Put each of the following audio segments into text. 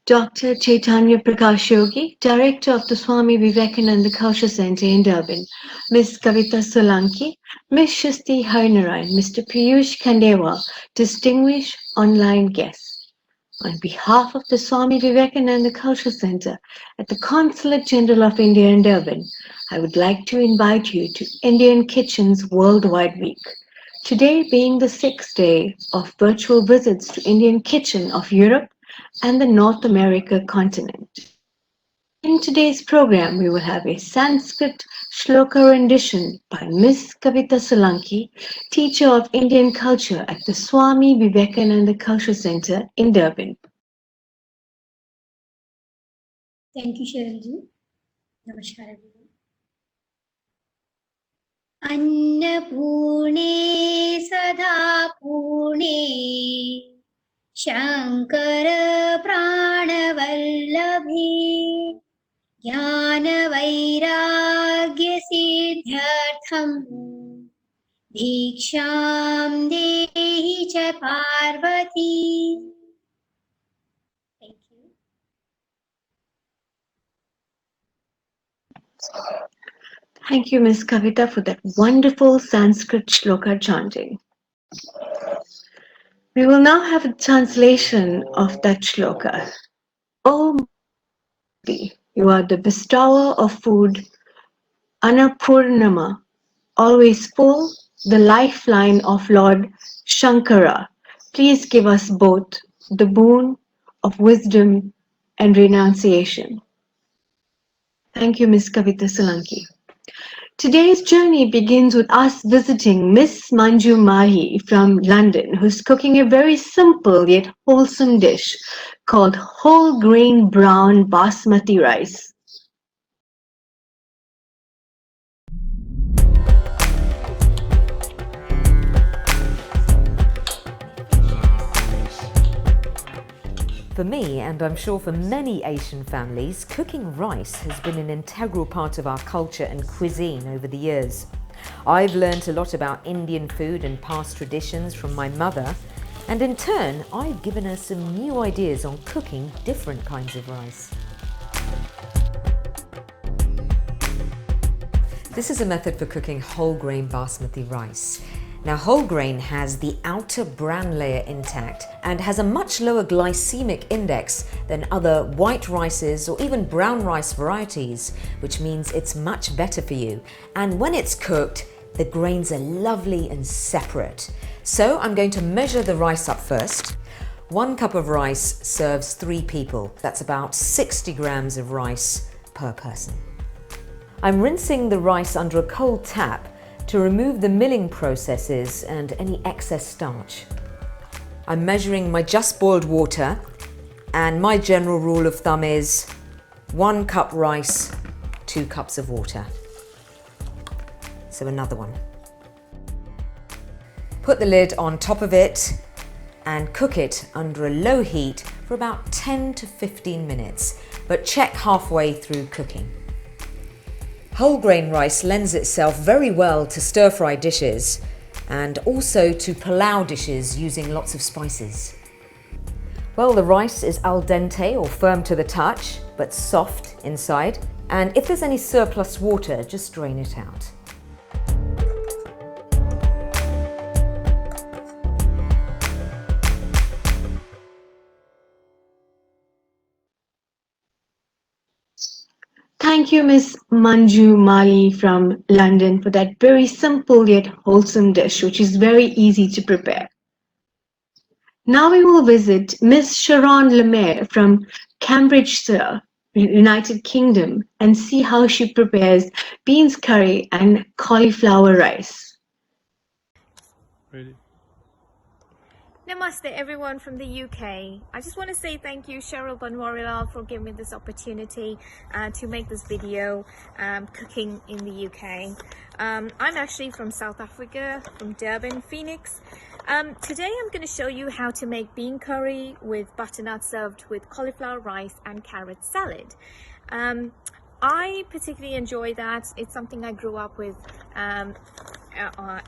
Dr. Chaitanya Prakash Yogi, Director of the Swami Vivekananda Culture Center in Durban, Ms. Kavita Solanki, Ms. Shasti Harnarayan, Mr. Piyush Khandewa, distinguished online guests. On behalf of the Swami Vivekananda Culture Center at the Consulate General of India in Durban, I would like to invite you to Indian Kitchen's Worldwide Week. Today being the sixth day of virtual visits to Indian Kitchen of Europe and the North America continent. In today's program, we will have a Sanskrit shloka rendition by Ms. Kavita Solanki, teacher of Indian culture at the Swami Vivekananda Culture Center in Durban. Thank you, Sharalji. Namaskar, everyone. अन्नपूर्णे सदा पूर्णे शङ्कर प्राणवल्लभे ज्ञानवैराग्यसिद्ध्यर्थम् भिक्षां देहि च Parvati. Thank you. Thank you, Ms. Kavita, for that wonderful Sanskrit shloka chanting. We will now have a translation of that shloka. O Murti, you are the bestower of food, Annapurnama, always full, the lifeline of Lord Shankara. Please give us both the boon of wisdom and renunciation. Thank you, Ms. Kavita Solanki. Today's journey begins with us visiting Miss Manju Mahi from London, who's cooking a very simple yet wholesome dish called whole grain brown basmati rice. For me, and I'm sure for many Asian families, cooking rice has been an integral part of our culture and cuisine over the years. I've learnt a lot about Indian food and past traditions from my mother, and in turn, I've given her some new ideas on cooking different kinds of rice. This is a method for cooking whole grain basmati rice. Now, whole grain has the outer bran layer intact and has a much lower glycemic index than other white rices or even brown rice varieties, which means it's much better for you. And when it's cooked, the grains are lovely and separate. So I'm going to measure the rice up first. 1 cup of rice serves 3 people. That's about 60 grams of rice per person. I'm rinsing the rice under a cold tap to remove the milling processes and any excess starch. I'm measuring my just boiled water, and my general rule of thumb is 1 cup rice, 2 cups of water. So another one. Put the lid on top of it and cook it under a low heat for about 10 to 15 minutes, but check halfway through cooking. Whole grain rice lends itself very well to stir-fry dishes and also to palau dishes using lots of spices. Well, the rice is al dente or firm to the touch, but soft inside. And if there's any surplus water, just drain it out. Thank you, Ms. Manju Mali from London, for that very simple yet wholesome dish, which is very easy to prepare. Now we will visit Ms. Sharon Lemaire from Cambridgeshire, United Kingdom, and see how she prepares beans curry and cauliflower rice. Ready? Namaste everyone from the UK. I just want to say thank you Cheryl Banwarilal for giving me this opportunity to make this video cooking in the UK. I'm actually from South Africa, from Durban, Phoenix. Today I'm going to show you how to make bean curry with butternut served with cauliflower rice and carrot salad. I particularly enjoy that. It's something I grew up with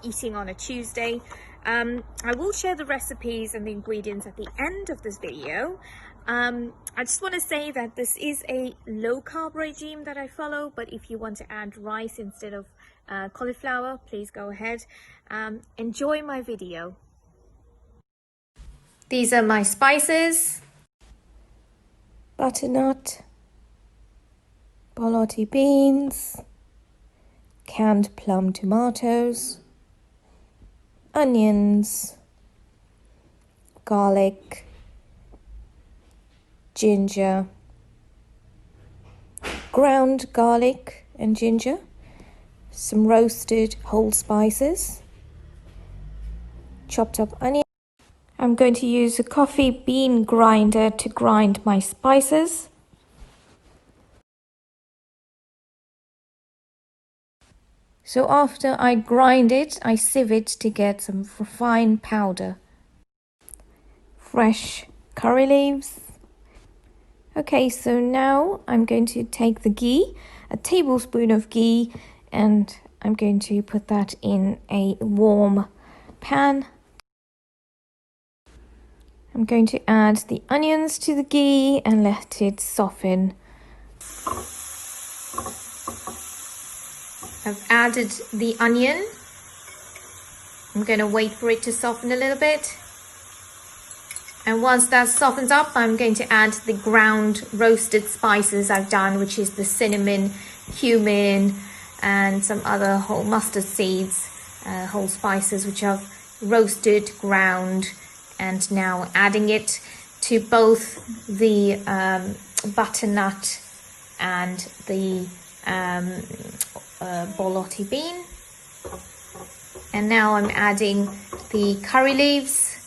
eating on a Tuesday. I will share the recipes and the ingredients at the end of this video, I just want to say that this is a low carb regime that I follow, but if you want to add rice instead of cauliflower, please go ahead. Enjoy my video. These are my spices: butternut, borlotti beans, canned plum tomatoes, onions, garlic, ginger, ground garlic and ginger, some roasted whole spices, chopped up onion. I'm going to use a coffee bean grinder to grind my spices. So after I grind it, I sieve it to get some fine powder. Fresh curry leaves. Okay, so now I'm going to take the ghee, a tablespoon of ghee, and I'm going to put that in a warm pan. I'm going to add the onions to the ghee and let it soften. I've added the onion. I'm going to wait for it to soften a little bit. And once that softens up, I'm going to add the ground roasted spices I've done, which is the cinnamon, cumin, and some other whole mustard seeds, whole spices, which I've roasted, ground, and now adding it to both the butternut and the borlotti bean. And now I'm adding the curry leaves.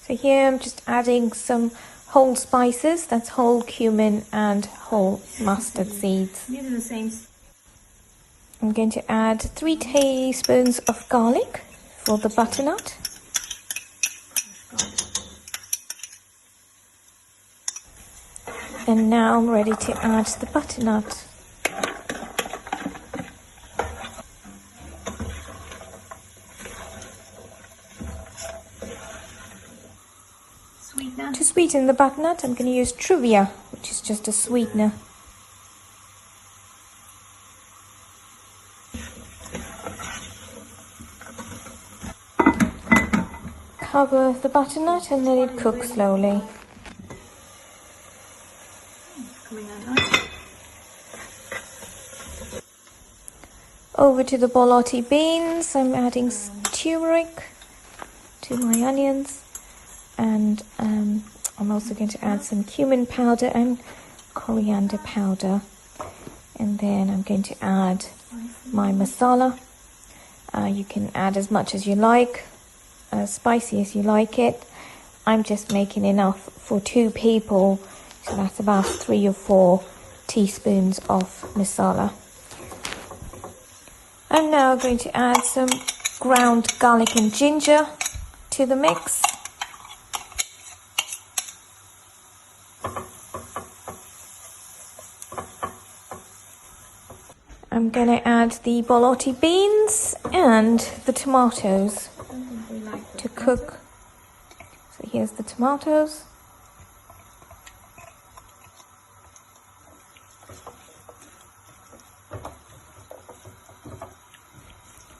So here I'm just adding some whole spices, that's whole cumin and whole mustard seeds. These are the same. I'm going to add 3 teaspoons of garlic for the butternut. And now I'm ready to add the butternut. Sweetener. To sweeten the butternut, I'm going to use Truvia, which is just a sweetener. Cover the butternut and let it cook slowly. Over to the borlotti beans, I'm adding turmeric to my onions, and I'm also going to add some cumin powder and coriander powder, and then I'm going to add my masala. You can add as much as you like, as spicy as you like it. I'm just making enough for 2 people, so that's about 3 or 4 teaspoons of masala. I'm now going to add some ground garlic and ginger to the mix. I'm going to add the borlotti beans and the tomatoes to cook. So here's the tomatoes.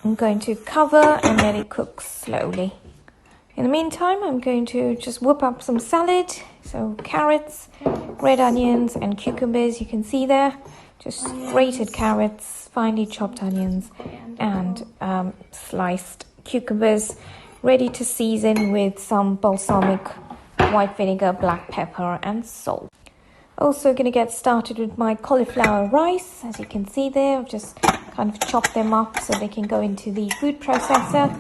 I'm going to cover and let it cook slowly. In the meantime, I'm going to just whip up some salad. So carrots, red onions and cucumbers, you can see there. Just grated carrots, finely chopped onions and sliced cucumbers, ready to season with some balsamic white vinegar, black pepper and salt. Also going to get started with my cauliflower rice. As you can see there, I've just kind of chopped them up so they can go into the food processor.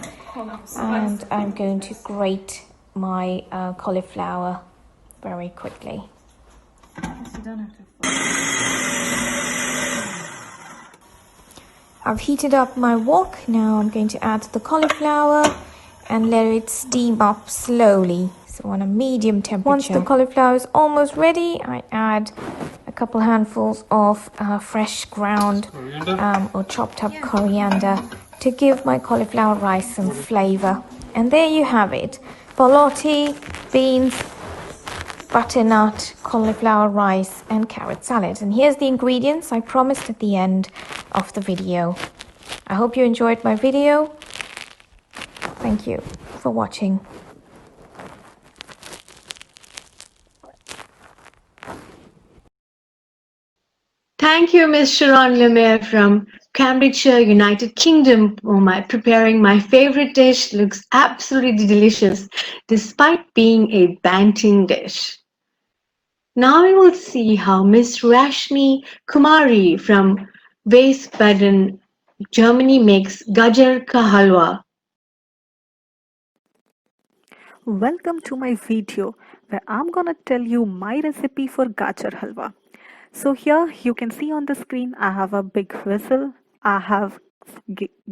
And I'm going to grate my cauliflower very quickly. I've heated up my wok. Now I'm going to add the cauliflower and let it steam up slowly. So on a medium temperature. Once the cauliflower is almost ready, I add a couple handfuls of fresh ground or chopped up coriander to give my cauliflower rice some flavor. And there you have it. Borlotti, beans, butternut, cauliflower rice and carrot salad. And here's the ingredients I promised at the end of the video. I hope you enjoyed my video. Thank you for watching. Thank you, Ms. Sharon Lemaire from Cambridgeshire, United Kingdom, for preparing my favorite dish. Looks absolutely delicious, despite being a Banting dish. Now we will see how Miss Rashmi Kumari from Wiesbaden, Germany makes gajar ka halwa. Welcome to my video where I'm gonna tell you my recipe for gajar halwa. So here you can see on the screen I have a big vessel, I have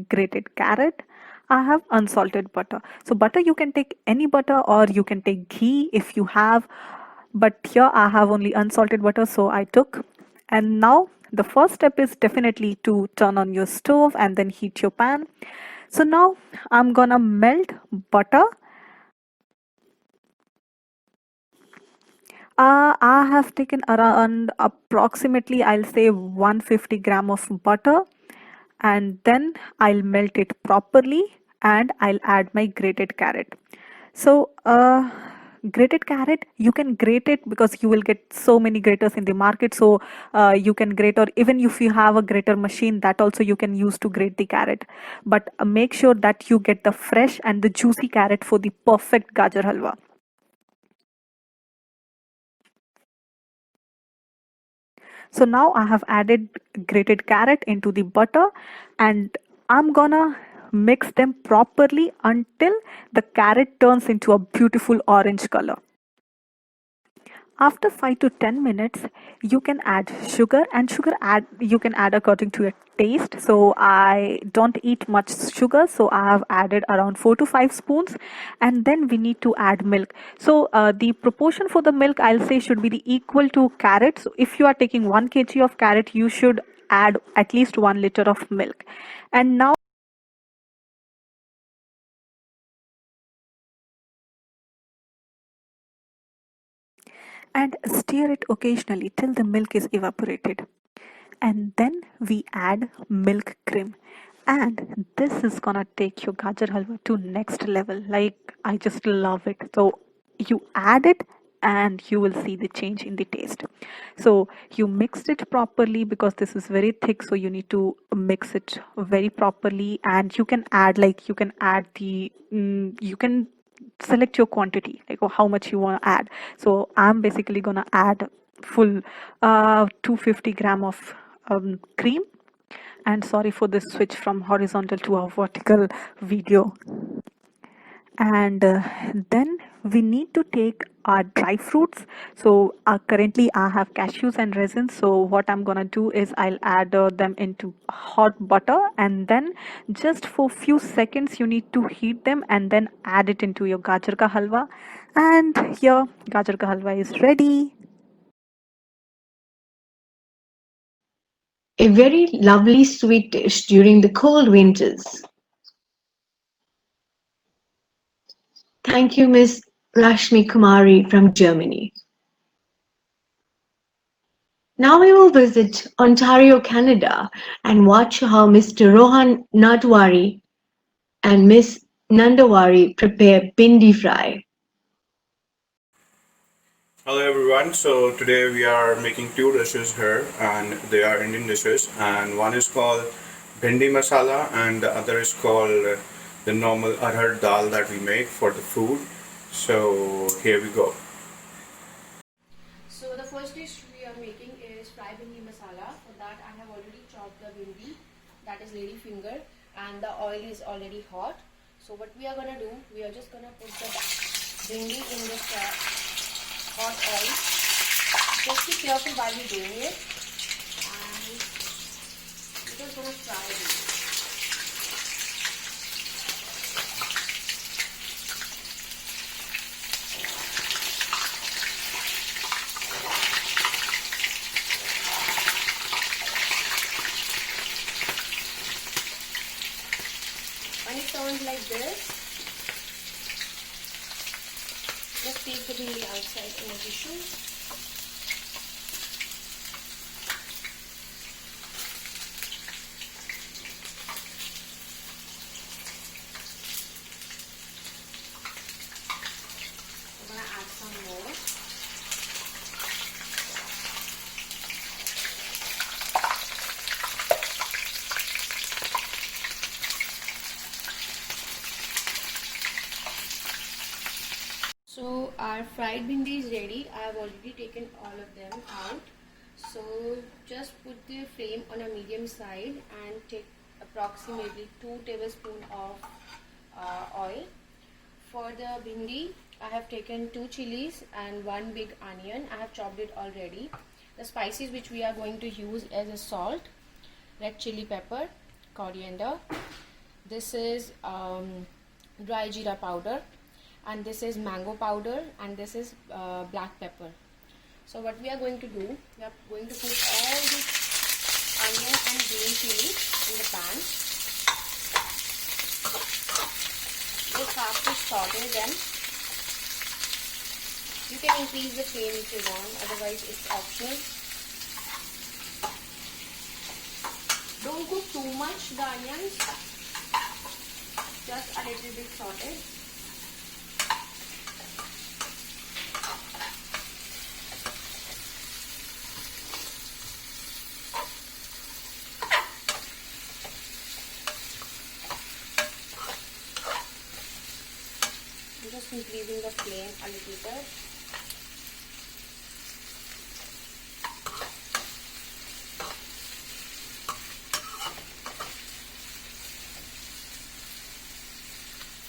grated carrot, I have unsalted butter. So butter you can take any butter or you can take ghee if you have, but here I have only unsalted butter so I took. And now the first step is definitely to turn on your stove and then heat your pan. So now I'm gonna melt butter. I have taken around approximately, I'll say 150 gram of butter, and then I'll melt it properly and I'll add my grated carrot. So, grated carrot, you can grate it because you will get so many graters in the market. So, you can grate, or even if you have a grater machine, that also you can use to grate the carrot. But make sure that you get the fresh and the juicy carrot for the perfect gajar halwa. So now I have added grated carrot into the butter and I'm gonna mix them properly until the carrot turns into a beautiful orange color. After 5 to 10 minutes, you can add sugar, and you can add according to your taste. So I don't eat much sugar, so I have added around 4 to 5 spoons, and then we need to add milk. So the proportion for the milk, I'll say, should be the equal to carrot. So if you are taking 1 kg of carrot, you should add at least 1 liter of milk. And now and stir it occasionally till the milk is evaporated. And then we add milk cream, and this is gonna take your gajar halwa to next level. Like, I just love it. So you add it and you will see the change in the taste. So you mixed it properly because this is very thick, so you need to mix it very properly. And you can add, like, you can add the you can select your quantity, like how much you want to add. So I'm basically gonna add full 250 gram of cream. And sorry for this switch from horizontal to a vertical video. And then we need to take our dry fruits. So currently I have cashews and raisins, so what I'm gonna do is I'll add them into hot butter, and then just for few seconds you need to heat them and then add it into your gajar ka halwa. And here gajar ka halwa is ready. A very lovely sweet dish during the cold winters. Thank you, Ms. Rashmi Kumari from Germany. Now we will visit Ontario, Canada, and watch how Mr. Rohan Nadwari and Miss Nandawari prepare bindi fry. Hello everyone. So today we are making two dishes here, and they are Indian dishes. And one is called bhindi masala, and the other is called the normal arhar dal that we make for the food. So here we go. So the first dish we are making is fry bhindi masala. For that I have already chopped the bhindi, that is lady finger, and the oil is already hot. So what we are gonna do, we are just gonna put the bhindi in this hot oil. Just be careful while you're doing it, and we're just gonna fry it. When it turns like this, just take the bhindi outside and tissue. I'm gonna add some more. So our fried bhindi is ready. I have already taken all of them out. So just put the flame on a medium side and take approximately 2 tablespoons of oil. For the bhindi, I have taken 2 chilies and 1 big onion. I have chopped it already. The spices which we are going to use is a salt, red chili pepper, coriander. This is dry jeera powder, and this is mango powder, and this is black pepper. So what we are going to do, we are going to put all the onion and green chili in the pan. Just have to saute them. You can increase the flame if you want, otherwise it's optional. Don't cook too much the onions, just a little bit sauteed. I'm just increasing the flame a little bit.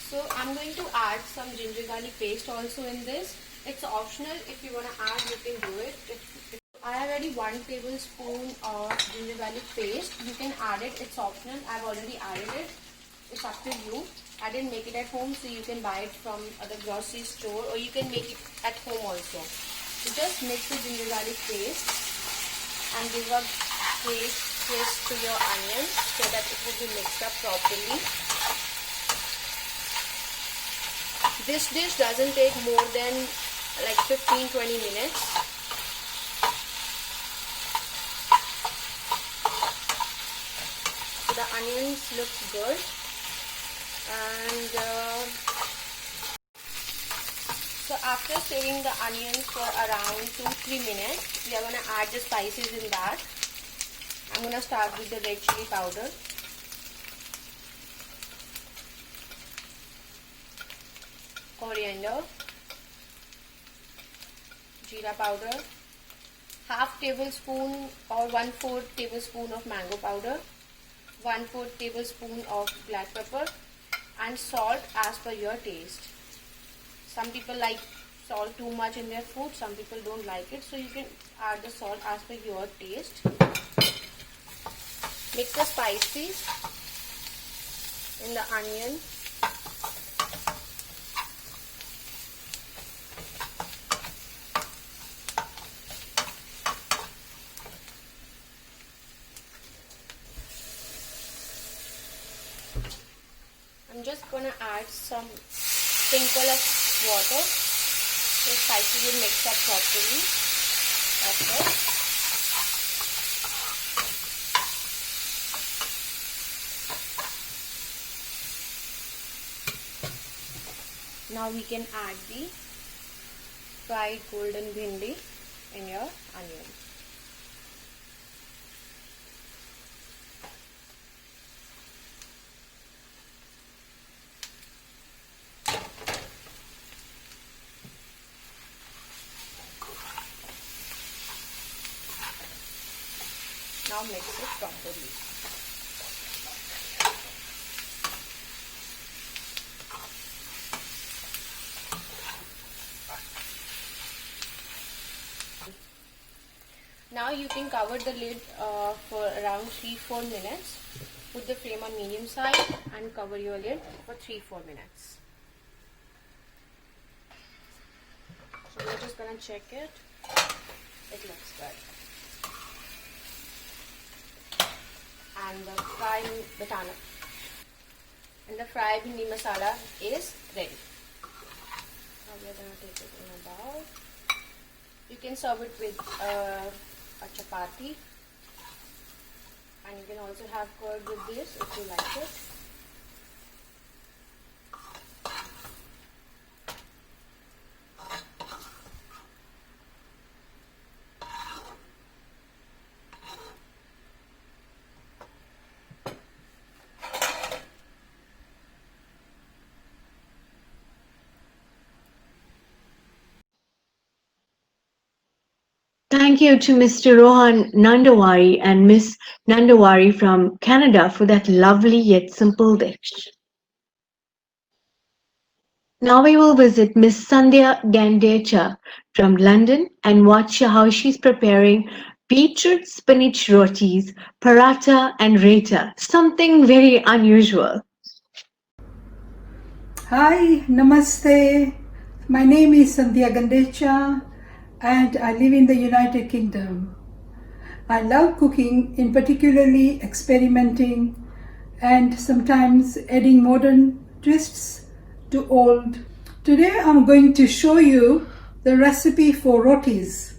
So I'm going to add some ginger garlic paste also in this. It's optional. If you want to add, you can do it. I have already 1 tablespoon of ginger garlic paste. You can add it. It's optional. I've already added it. It's up to you. I didn't make it at home, so you can buy it from the grocery store, or you can make it at home also. So just mix the ginger garlic paste and give a great twist to your onions so that it will be mixed up properly. This dish doesn't take more than like 15-20 minutes. So the onions look good, and so after stirring the onions for around 2-3 minutes, we are going to add the spices in that. I'm going to start with the red chili powder. Coriander, jeera powder, half tablespoon or 1/4 tablespoon of mango powder, 1/4 tablespoon of black pepper, and salt as per your taste. Some people like salt too much in their food, some people don't like it, so you can add the salt as per your taste. Mix the spices in the onion. I'm just gonna add some sprinkle of water so spices will mix up properly. That's it. Now we can add the fried golden bhindi in your onion. Now mix it properly. Now you can cover the lid for around 3-4 minutes. Put the flame on medium side and cover your lid for 3-4 minutes. So we're just gonna check it. It looks good. And the fried bhindi masala is ready. Now we're gonna take it in a bowl. can serve it with a chapati, and you can also have curd with this if you like it. Thank you to Mr. Rohan Nandawari and Miss Nandawari from Canada for that lovely yet simple dish. Now we will visit Miss Sandhya Gandecha from London and watch how she's preparing beetroot spinach rotis, paratha and raita, something very unusual. Hi, Namaste. My name is Sandhya Gandecha and I live in the United Kingdom. I love cooking, in particularly experimenting and sometimes adding modern twists to old. Today I'm going to show you the recipe for rotis,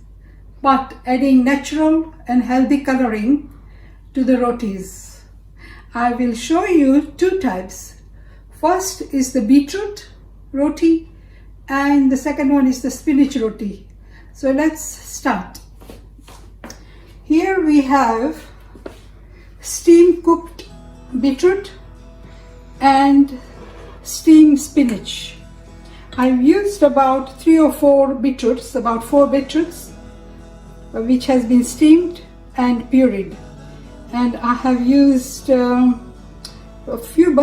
but adding natural and healthy coloring to the rotis. I will show you two types. First is the beetroot roti and the second one is the spinach roti. So let's start. Here we have steam cooked beetroot and steamed spinach. I've used about 3 or 4 beetroots, about 4 beetroots, which has been steamed and pureed. And I have used a few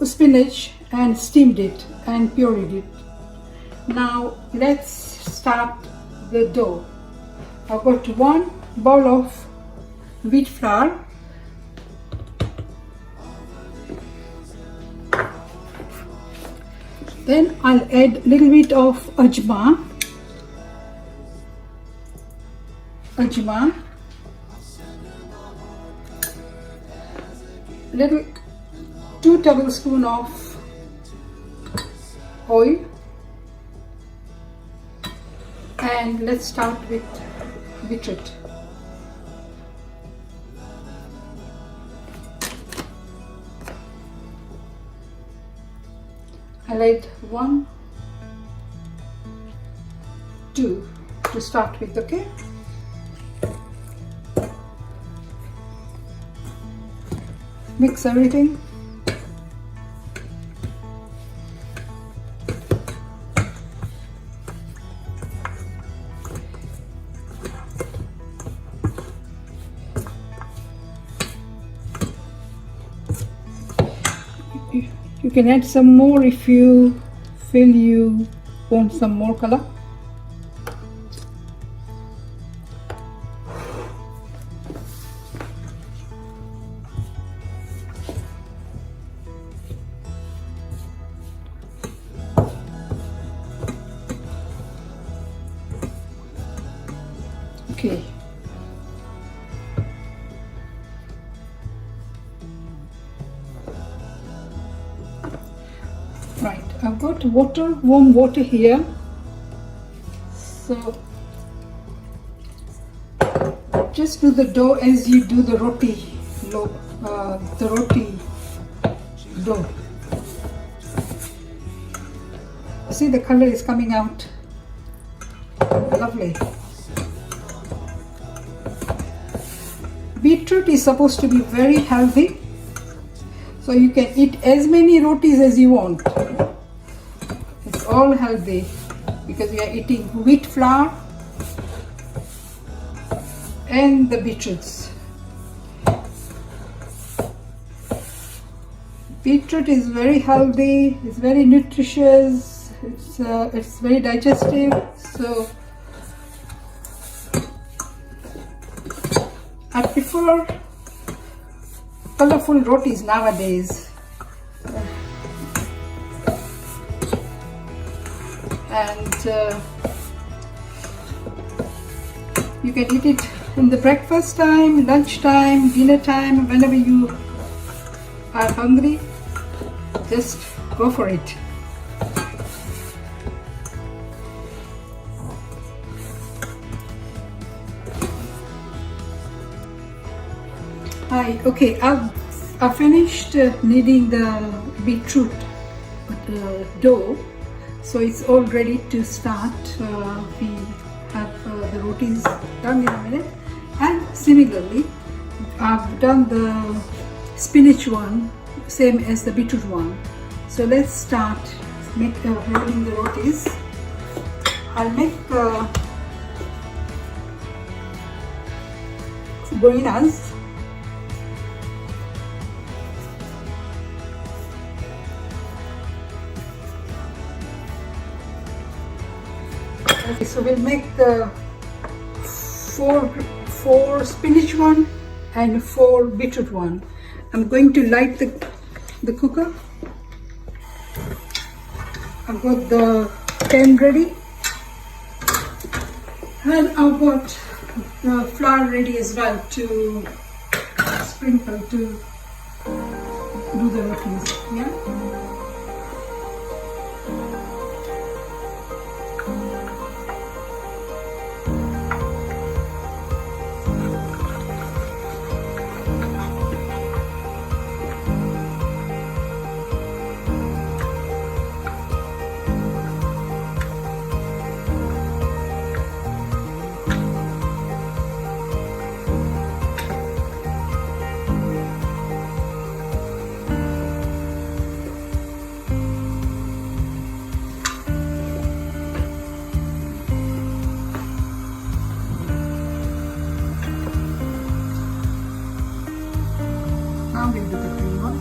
spinach and steamed it and pureed it. Now let's start the dough. I've got 1 bowl of wheat flour, then I'll add a little bit of ajma, little 2 tablespoons of oil, and let's start with beetroot. I'll add 1, 2 to start with, okay? Mix everything. You can add some more if you feel you want some more color. Okay. Right, I've got warm water here. So just do the dough as you do the roti dough. See, the color is coming out lovely. Beetroot is supposed to be very healthy, so you can eat as many rotis as you want. It's all healthy because we are eating wheat flour and the beetroots. Beetroot is very healthy, it's very nutritious, it's very digestive. So I prefer colorful rotis nowadays, and you can eat it in the breakfast time, lunch time, dinner time, whenever you are hungry, just go for it. Hi. Okay, I've finished kneading the beetroot dough, so it's all ready to start. We have the rotis done in a minute, and similarly, I've done the spinach one, same as the beetroot one. So let's start rolling the rotis. I'll make goinas. Okay, so we'll make the four spinach one and 4 beetroot one. I'm going to light the cooker. I've got the pan ready, and I've got the flour ready as well to sprinkle to do the rotis. Yeah. Now we'll do the green one.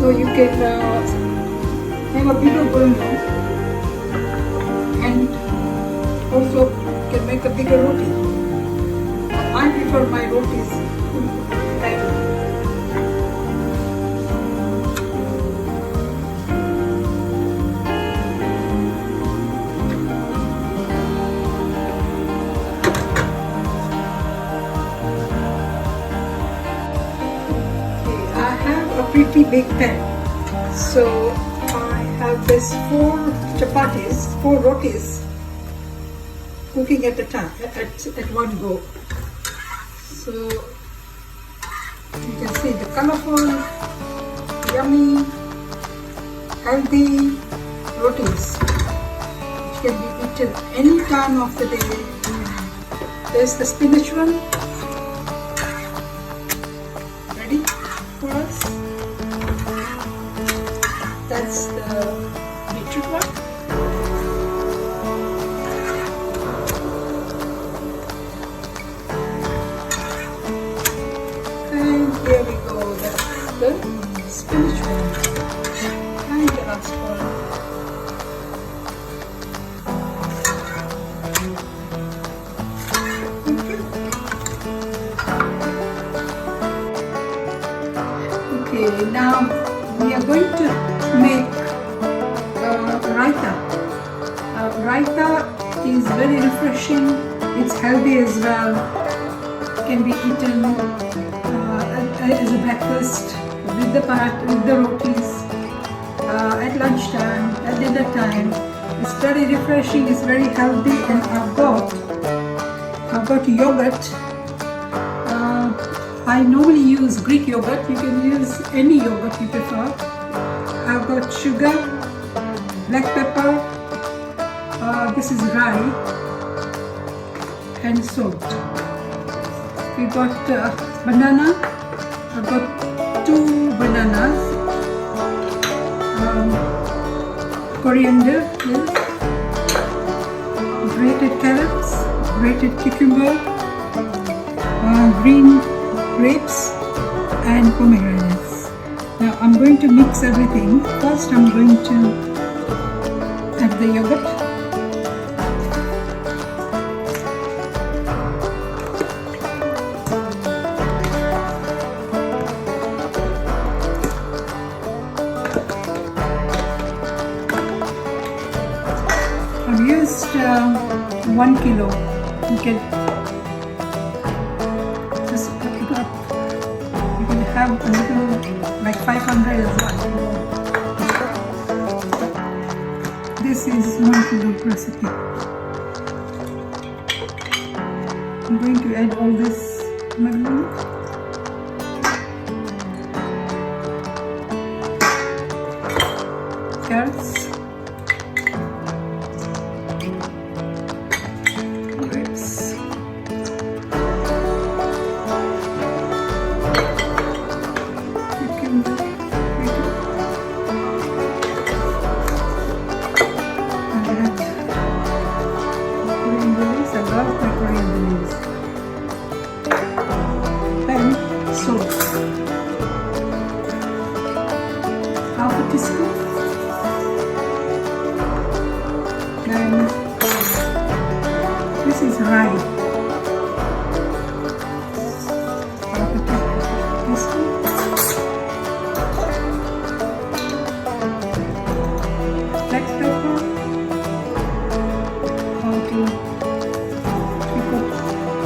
So you can have a bigger burner and also can make a bigger roti. I prefer my rotis and pretty big pan. So I have this 4 chapatis, 4 rotis cooking at a time, at one go. So you can see the colorful, yummy, healthy rotis which can be eaten any time of the day. There's the spinach one ready for us. That's the beetroot one. And here we go, that's the spinach one. And the last one. Okay, now we are going to make raita. Raita is very refreshing, it's healthy as well, can be eaten as a breakfast with the rotis, at lunchtime, at dinner time. It's very refreshing, it's very healthy, and I've got yogurt. I normally use Greek yogurt, you can use any yogurt you prefer. I've got sugar, black pepper, this is rye, and salt. We've got banana. I've got 2 bananas, coriander, yes, grated carrots, grated cucumber, green grapes and pomegranates. Now I'm going to mix everything. First I'm going to add the yogurt. I've used 1 kilo. You can just pick it up. You can have a little, like 500 as well. This is 1 kilo recipe. I'm going to add all this marinade. Carrots. Grapes. Cucumber. I love my coriander leaves. Then salt. Half a teaspoon. And this is rye. Half a teaspoon. Black pepper.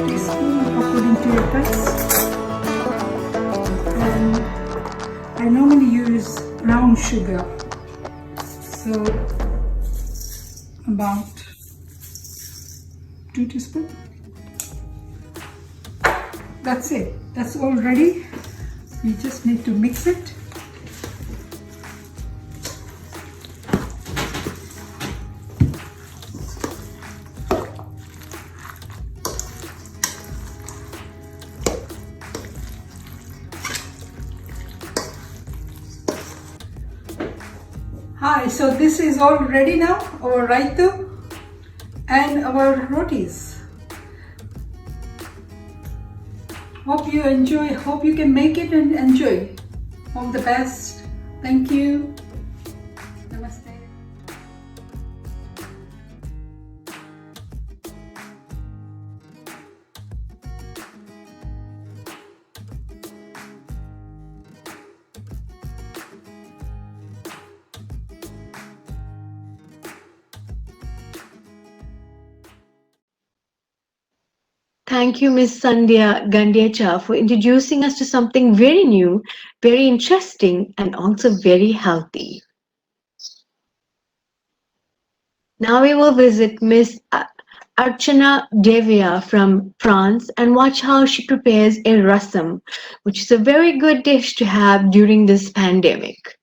Teaspoon according to your taste. And I normally use brown sugar, so about 2 teaspoons. That's it. That's all ready. You just need to mix it. Hi, so this is all ready now, our raita and our rotis. Hope you enjoy, hope you can make it and enjoy. All the best. Thank you. Namaste. Thank you, Miss Sandhya Gandecha, for introducing us to something very new, very interesting, and also very healthy. Now we will visit Miss Archana Devia from France and watch how she prepares a rasam, which is a very good dish to have during this pandemic.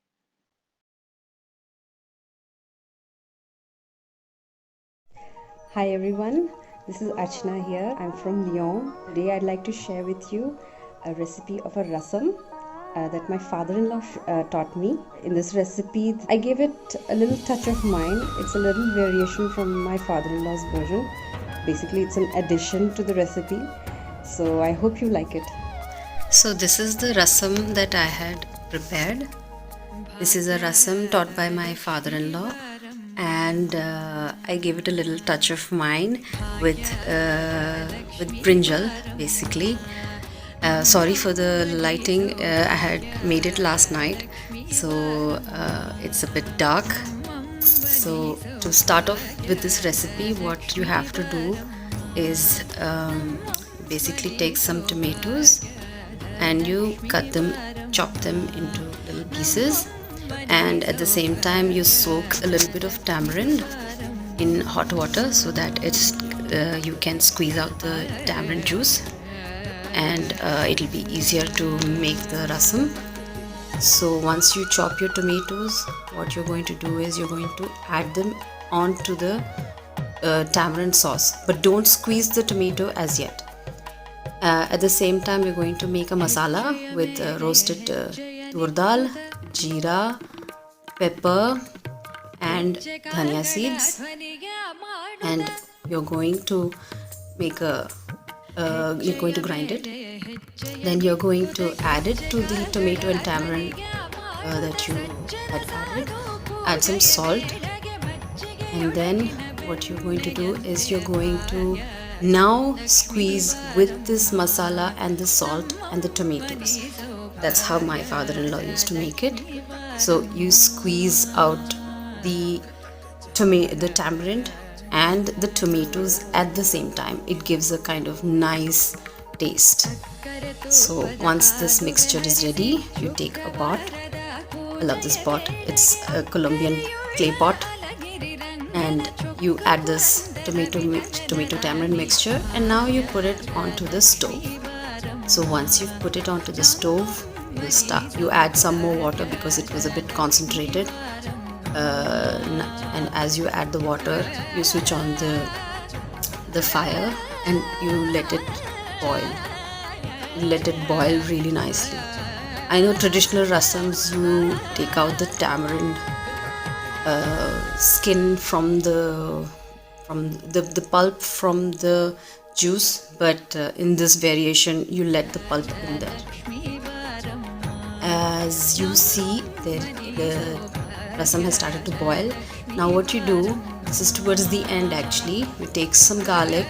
Hi everyone, this is Archana here. I'm from Lyon. Today I'd like to share with you a recipe of a rasam that my father-in-law taught me. In this recipe, I gave it a little touch of mine. It's a little variation from my father-in-law's version. Basically, it's an addition to the recipe. So I hope you like it. So this is the rasam that I had prepared. This is a rasam taught by my father-in-law, and I gave it a little touch of mine with brinjal, basically. Sorry for the lighting. I had made it last night, so it's a bit dark. So to start off with this recipe, what you have to do is basically take some tomatoes and you chop them into little pieces, and at the same time you soak a little bit of tamarind in hot water so that you can squeeze out the tamarind juice, and it'll be easier to make the rasam. So once you chop your tomatoes, what you're going to do is you're going to add them onto the tamarind sauce, but don't squeeze the tomato as yet. At the same time, we're going to make a masala with roasted tur dal, jeera, pepper and dhania seeds, and you're going to make a you're going to grind it. Then you're going to add it to the tomato and tamarind that you had added. Add some salt, and then what you're going to do is you're going to now squeeze with this masala and the salt and the tomatoes. That's how my father-in-law used to make it. So you squeeze out the tamarind and the tomatoes at the same time. It gives a kind of nice taste. So once this mixture is ready, you take a pot. I love this pot. It's a Colombian clay pot, and you add this tomato tamarind mixture, and now you put it onto the stove. So once you've put it onto the stove, you add some more water because it was a bit concentrated. And as you add the water, you switch on the fire and you let it boil. Let it boil really nicely. I know traditional rasams, you take out the tamarind skin from the pulp from the juice, but in this variation you let the pulp in there. As you see, the rasam has started to boil. Now what you do, this is towards the end actually, you take some garlic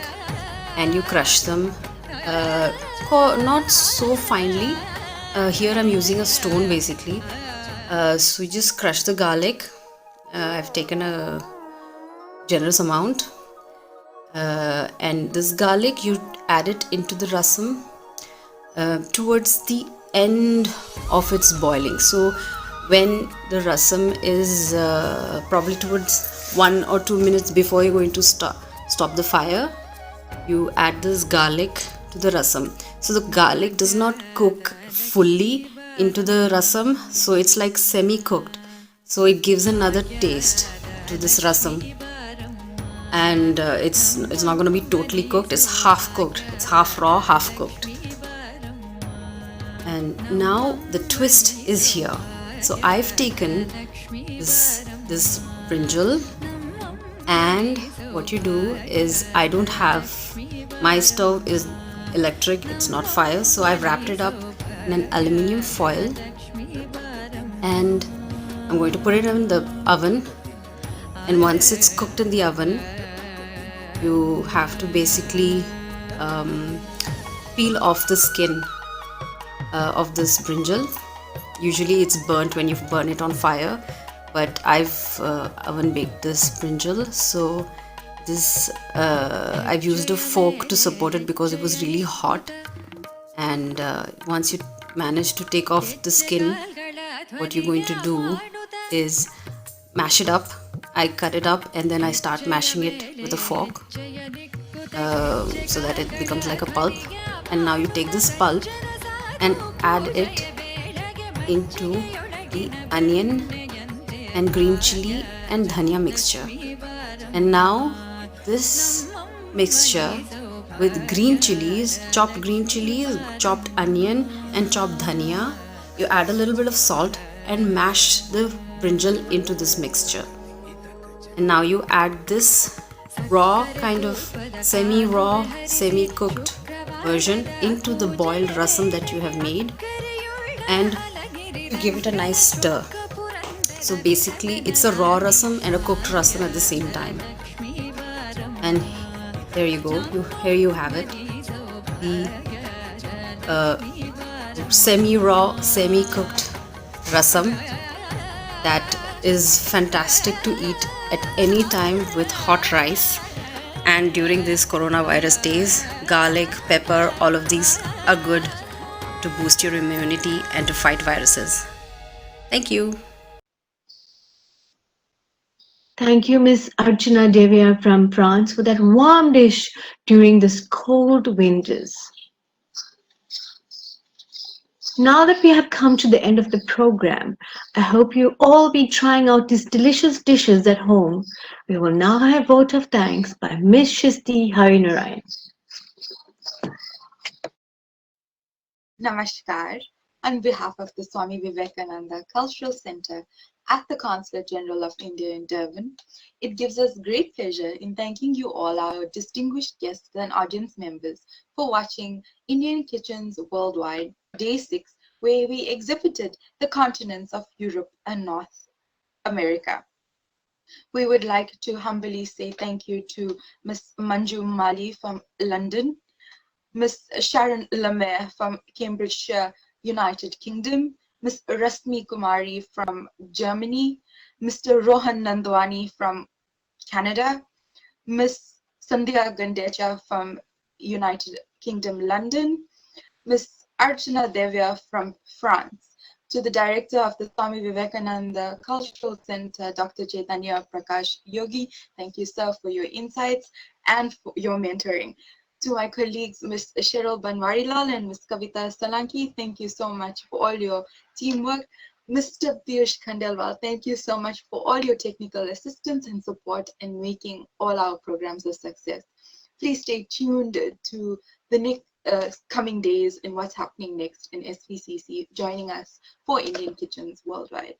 and you crush them, not so finely. Here I'm using a stone basically. So you just crush the garlic. I've taken a generous amount, and this garlic you add it into the rasam towards the end of its boiling. So when the rasam is probably towards 1 or 2 minutes before you're going to stop the fire, you add this garlic to the rasam. So the garlic does not cook fully into the rasam, so it's like semi-cooked. So it gives another taste to this rasam, and it's not going to be totally cooked. It's half cooked. It's half raw, half cooked. And now the twist is here. So I've taken this brinjal, and what you do is, I don't have, my stove is electric, it's not fire, so I've wrapped it up in an aluminium foil, and I'm going to put it in the oven. And once it's cooked in the oven, you have to basically peel off the skin of this brinjal. Usually it's burnt when you burn it on fire, but I've oven baked this brinjal, so this I've used a fork to support it because it was really hot. And once you manage to take off the skin, what you're going to do is mash it up. I cut it up and then I start mashing it with a fork so that it becomes like a pulp. And now you take this pulp and add it into the onion and green chili and dhania mixture. And now this mixture with green chilies, chopped onion and chopped dhania, you add a little bit of salt and mash the brinjal into this mixture. And now you add this raw, kind of semi-raw, semi-cooked version into the boiled rasam that you have made, and you give it a nice stir. So basically it's a raw rasam and a cooked rasam at the same time. And there you go, here you have it, the semi-raw, semi-cooked rasam that is fantastic to eat at any time with hot rice. And during this coronavirus days, garlic, pepper, all of these are good to boost your immunity and to fight viruses. Thank you. Thank you, Miss Archana Devia from France, for that warm dish during this cold winters. Now that we have come to the end of the program, I hope you all be trying out these delicious dishes at home. We will now have vote of thanks by Miss Shisti Harinarayan. Namaskar. On behalf of the Swami Vivekananda Cultural Center at the Consulate General of India in Durban, it gives us great pleasure in thanking you all, our distinguished guests and audience members, for watching Indian Kitchens Worldwide, Day 6, where we exhibited the continents of Europe and North America. We would like to humbly say thank you to Ms. Manju Mali from London, Ms. Sharon Lemaire from Cambridgeshire, United Kingdom, Ms. Rasmi Kumari from Germany, Mr. Rohan Nandwani from Canada, Ms. Sandhya Gandecha from United Kingdom, London, Ms. Archana Devya from France. To the director of the Swami Vivekananda Cultural Center, Dr. Chaitanya Prakash Yogi, thank you, sir, for your insights and for your mentoring. To my colleagues, Ms. Cheryl Banwarilal and Ms. Kavita Solanki, thank you so much for all your teamwork. Mr. Piyush Khandelwal, thank you so much for all your technical assistance and support in making all our programs a success. Please stay tuned to the next coming days and what's happening next in SVCC, joining us for Indian Kitchens Worldwide.